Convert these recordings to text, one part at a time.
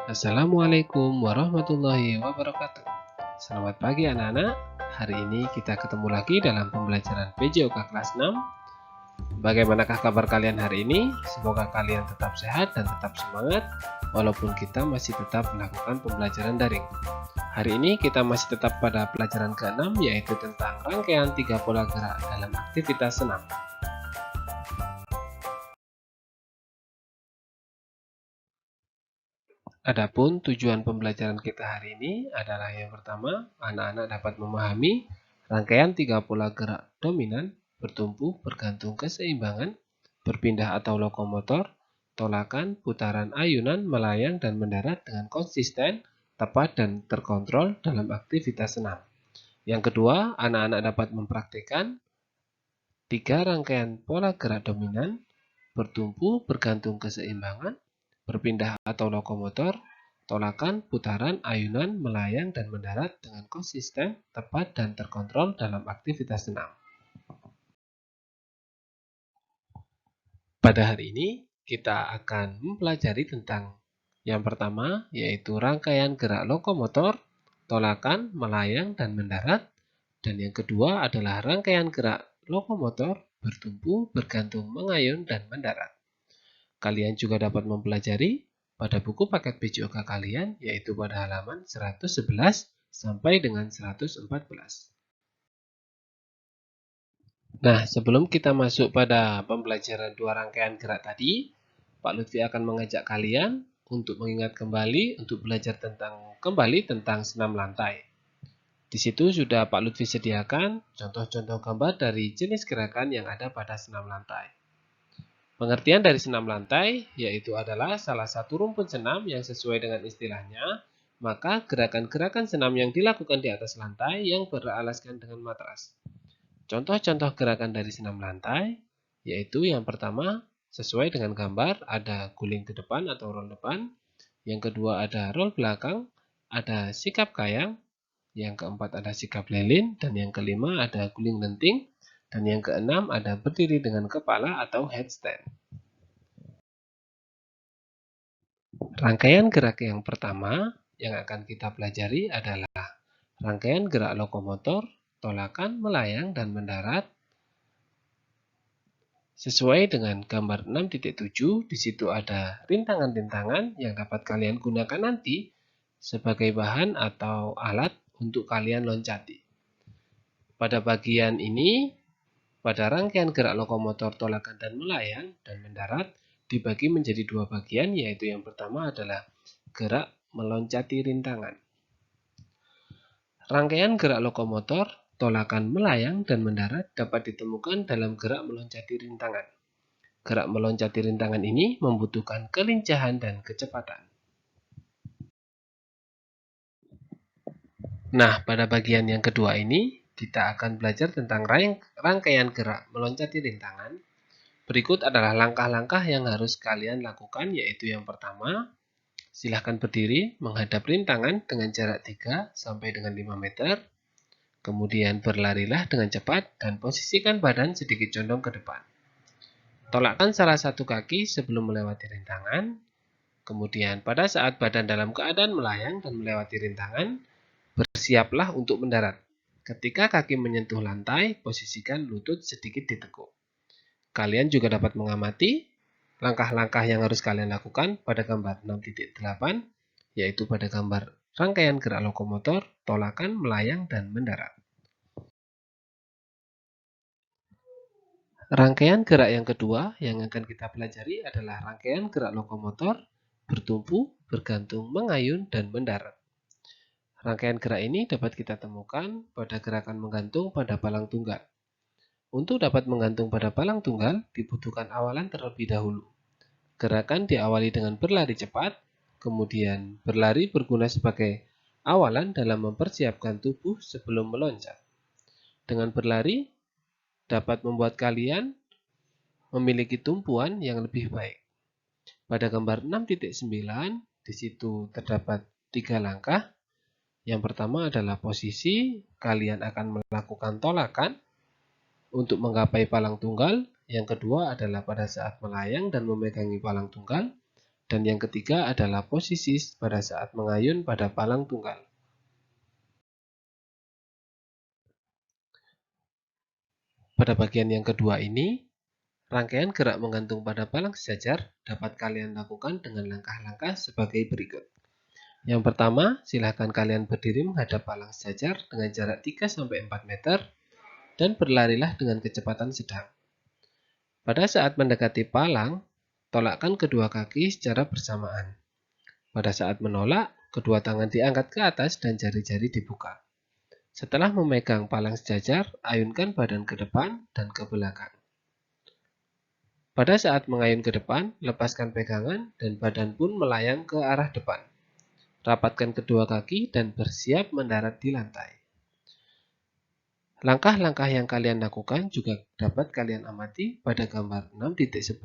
Assalamualaikum warahmatullahi wabarakatuh. Selamat pagi anak-anak. Hari ini kita ketemu lagi dalam pembelajaran PJOK kelas 6. Bagaimanakah kabar kalian hari ini? Semoga kalian tetap sehat dan tetap semangat walaupun kita masih tetap melakukan pembelajaran daring. Hari ini kita masih tetap pada pelajaran ke-6, yaitu tentang rangkaian 3 pola gerak dalam aktivitas senam. Adapun tujuan pembelajaran kita hari ini adalah yang pertama, anak-anak dapat memahami rangkaian 3 pola gerak dominan, bertumpu, bergantung, keseimbangan, berpindah atau lokomotor, tolakan, putaran, ayunan, melayang, dan mendarat dengan konsisten, tepat, dan terkontrol dalam aktivitas senam. Yang kedua, anak-anak dapat mempraktikkan 3 rangkaian pola gerak dominan, bertumpu, bergantung, keseimbangan, berpindah atau lokomotor, tolakan, putaran, ayunan, melayang, dan mendarat dengan konsisten, tepat, dan terkontrol dalam aktivitas senam. Pada hari ini, kita akan mempelajari tentang yang pertama, yaitu rangkaian gerak lokomotor, tolakan, melayang, dan mendarat. Dan yang kedua adalah rangkaian gerak lokomotor, bertumpu, bergantung, mengayun, dan mendarat. Kalian juga dapat mempelajari pada buku paket PJOK kalian, yaitu pada halaman 111 sampai dengan 114. Nah, sebelum kita masuk pada pembelajaran 2 rangkaian gerak tadi, Pak Lutfi akan mengajak kalian untuk mengingat kembali untuk belajar kembali tentang senam lantai. Di situ sudah Pak Lutfi sediakan contoh-contoh gambar dari jenis gerakan yang ada pada senam lantai. Pengertian dari senam lantai yaitu adalah salah satu rumpun senam yang sesuai dengan istilahnya, maka gerakan-gerakan senam yang dilakukan di atas lantai yang beralaskan dengan matras. Contoh-contoh gerakan dari senam lantai yaitu yang pertama, sesuai dengan gambar, ada guling ke depan atau roll depan. Yang kedua ada roll belakang, ada sikap kayang. Yang keempat ada sikap lilin, dan yang kelima ada guling lenting. Dan yang keenam ada berdiri dengan kepala atau headstand. Rangkaian gerak yang pertama yang akan kita pelajari adalah rangkaian gerak lokomotor, tolakan, melayang, dan mendarat. Sesuai dengan gambar 6.7, di situ ada rintangan-rintangan yang dapat kalian gunakan nanti sebagai bahan atau alat untuk kalian loncati. Pada bagian ini, pada rangkaian gerak lokomotor, tolakan, dan melayang, dan mendarat, dibagi menjadi 2 bagian, yaitu yang pertama adalah gerak meloncati rintangan. Rangkaian gerak lokomotor, tolakan, melayang, dan mendarat dapat ditemukan dalam gerak meloncati rintangan. Gerak meloncati rintangan ini membutuhkan kelincahan dan kecepatan. Nah, pada bagian yang kedua ini, kita akan belajar tentang rangkaian gerak meloncati rintangan. Berikut adalah langkah-langkah yang harus kalian lakukan, yaitu yang pertama, silahkan berdiri menghadap rintangan dengan jarak 3 sampai dengan 5 meter. Kemudian berlarilah dengan cepat dan posisikan badan sedikit condong ke depan. Tolakkan salah satu kaki sebelum melewati rintangan. Kemudian pada saat badan dalam keadaan melayang dan melewati rintangan, bersiaplah untuk mendarat. Ketika kaki menyentuh lantai, posisikan lutut sedikit ditekuk. Kalian juga dapat mengamati langkah-langkah yang harus kalian lakukan pada gambar 6.8, yaitu pada gambar rangkaian gerak lokomotor, tolakan, melayang, dan mendarat. Rangkaian gerak yang kedua yang akan kita pelajari adalah rangkaian gerak lokomotor, bertumpu, bergantung, mengayun, dan mendarat. Rangkaian gerak ini dapat kita temukan pada gerakan menggantung pada palang tunggal. Untuk dapat menggantung pada palang tunggal, dibutuhkan awalan terlebih dahulu. Gerakan diawali dengan berlari cepat, kemudian berlari berguna sebagai awalan dalam mempersiapkan tubuh sebelum meloncat. Dengan berlari, dapat membuat kalian memiliki tumpuan yang lebih baik. Pada gambar 6.9, di situ terdapat 3 langkah. Yang pertama adalah posisi, kalian akan melakukan tolakan untuk menggapai palang tunggal. Yang kedua adalah pada saat melayang dan memegangi palang tunggal. Dan yang ketiga adalah posisi pada saat mengayun pada palang tunggal. Pada bagian yang kedua ini, rangkaian gerak menggantung pada palang sejajar dapat kalian lakukan dengan langkah-langkah sebagai berikut. Yang pertama, silakan kalian berdiri menghadap palang sejajar dengan jarak 3-4 meter dan berlarilah dengan kecepatan sedang. Pada saat mendekati palang, tolakkan kedua kaki secara bersamaan. Pada saat menolak, kedua tangan diangkat ke atas dan jari-jari dibuka. Setelah memegang palang sejajar, ayunkan badan ke depan dan ke belakang. Pada saat mengayun ke depan, lepaskan pegangan dan badan pun melayang ke arah depan. Rapatkan kedua kaki dan bersiap mendarat di lantai. Langkah-langkah yang kalian lakukan juga dapat kalian amati pada gambar 6.10.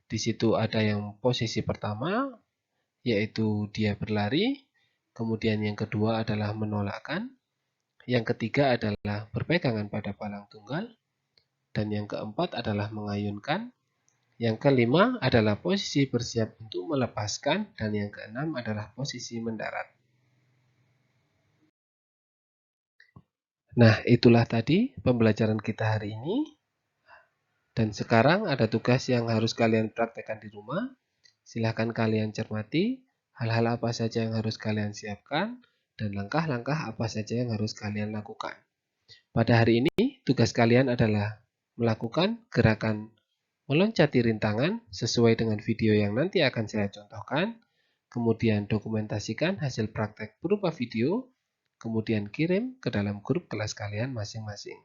Di situ ada yang posisi pertama, yaitu dia berlari. Kemudian yang kedua adalah menolakkan. Yang ketiga adalah berpegangan pada palang tunggal. Dan yang keempat adalah mengayunkan. Yang kelima adalah posisi bersiap untuk melepaskan. Dan yang keenam adalah posisi mendarat. Nah, itulah tadi pembelajaran kita hari ini. Dan sekarang ada tugas yang harus kalian praktekkan di rumah. Silahkan kalian cermati hal-hal apa saja yang harus kalian siapkan dan langkah-langkah apa saja yang harus kalian lakukan. Pada hari ini, tugas kalian adalah melakukan gerakan meloncati rintangan sesuai dengan video yang nanti akan saya contohkan. Kemudian dokumentasikan hasil praktek berupa video. Kemudian kirim ke dalam grup kelas kalian masing-masing.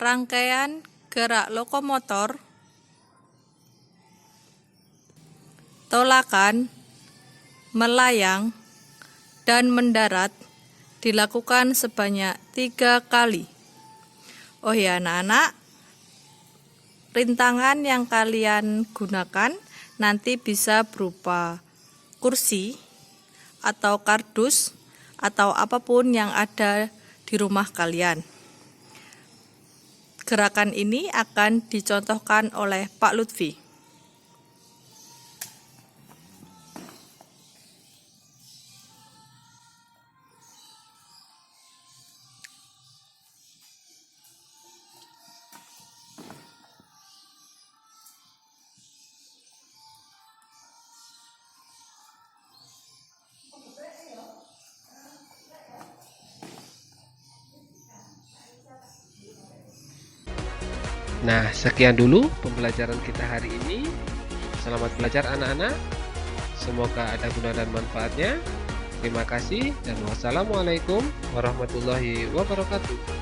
Rangkaian gerak lokomotor, tolakan, melayang, dan mendarat dilakukan sebanyak 3 kali. Oh ya anak-anak, rintangan yang kalian gunakan nanti bisa berupa kursi atau kardus atau apapun yang ada di rumah kalian. Gerakan ini akan dicontohkan oleh Pak Lutfi. Nah, sekian dulu pembelajaran kita hari ini. Selamat belajar anak-anak. Semoga ada guna dan manfaatnya. Terima kasih dan wassalamualaikum warahmatullahi wabarakatuh.